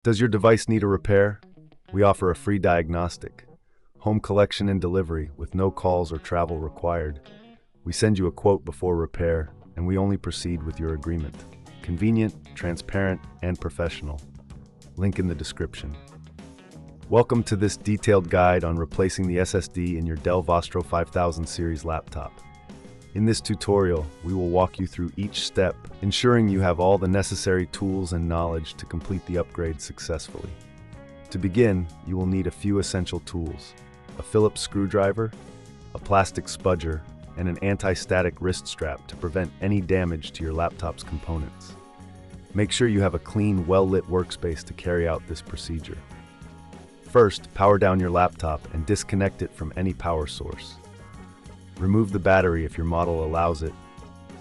Does your device need a repair? We offer a free diagnostic, home collection and delivery with no calls or travel required. We send you a quote before repair, and we only proceed with your agreement. Convenient, transparent, and professional. Link in the description. Welcome to this detailed guide on replacing the SSD in your Dell Vostro 5000 series laptop. In this tutorial, we will walk you through each step, ensuring you have all the necessary tools and knowledge to complete the upgrade successfully. To begin, you will need a few essential tools: a Phillips screwdriver, a plastic spudger, and an anti-static wrist strap to prevent any damage to your laptop's components. Make sure you have a clean, well-lit workspace to carry out this procedure. First, power down your laptop and disconnect it from any power source. Remove the battery if your model allows it,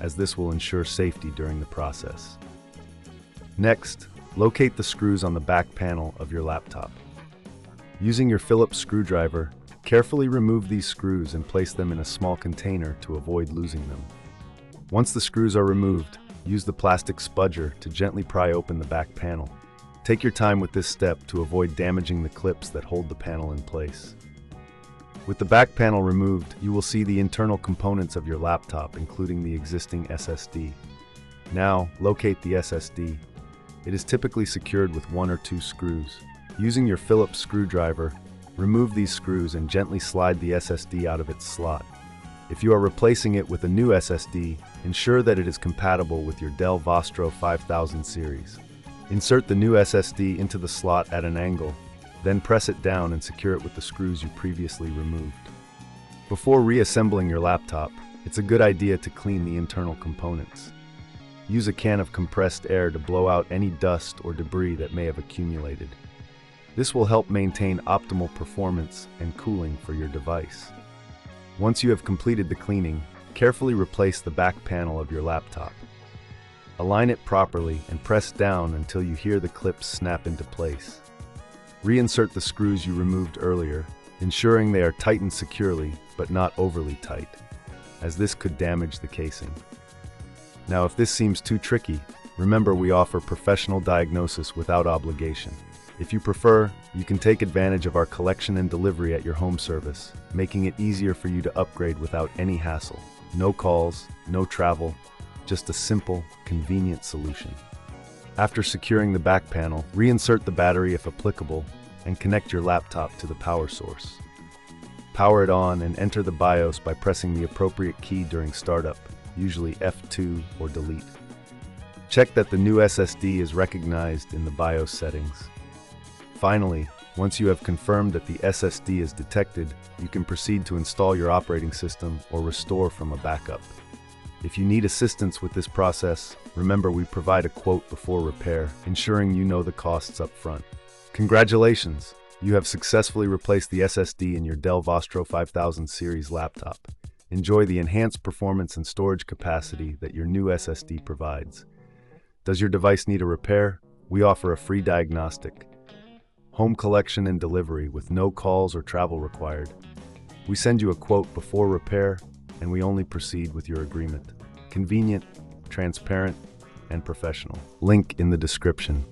as this will ensure safety during the process. Next, locate the screws on the back panel of your laptop. Using your Phillips screwdriver, carefully remove these screws and place them in a small container to avoid losing them. Once the screws are removed, use the plastic spudger to gently pry open the back panel. Take your time with this step to avoid damaging the clips that hold the panel in place. With the back panel removed, you will see the internal components of your laptop, including the existing SSD. Now, locate the SSD. It is typically secured with 1 or 2 screws. Using your Phillips screwdriver, remove these screws and gently slide the SSD out of its slot. If you are replacing it with a new SSD, ensure that it is compatible with your Dell Vostro 5000 series. Insert the new SSD into the slot at an angle, then press it down and secure it with the screws you previously removed. Before reassembling your laptop, it's a good idea to clean the internal components. Use a can of compressed air to blow out any dust or debris that may have accumulated. This will help maintain optimal performance and cooling for your device. Once you have completed the cleaning, carefully replace the back panel of your laptop. Align it properly and press down until you hear the clips snap into place. Reinsert the screws you removed earlier, ensuring they are tightened securely but not overly tight, as this could damage the casing. Now, if this seems too tricky, remember we offer professional diagnosis without obligation. If you prefer, you can take advantage of our collection and delivery at your home service, making it easier for you to upgrade without any hassle. No calls, no travel, just a simple, convenient solution. After securing the back panel, reinsert the battery if applicable and connect your laptop to the power source. Power it on and enter the BIOS by pressing the appropriate key during startup, usually F2 or delete. Check that the new SSD is recognized in the BIOS settings. Finally, once you have confirmed that the SSD is detected, you can proceed to install your operating system or restore from a backup. If you need assistance with this process, remember we provide a quote before repair, ensuring you know the costs up front. Congratulations! You have successfully replaced the SSD in your Dell Vostro 5000 series laptop. Enjoy the enhanced performance and storage capacity that your new SSD provides. Does your device need a repair? We offer a free diagnostic, home collection and delivery with no calls or travel required. We send you a quote before repair, and we only proceed with your agreement. Convenient, transparent, and professional. Link in the description.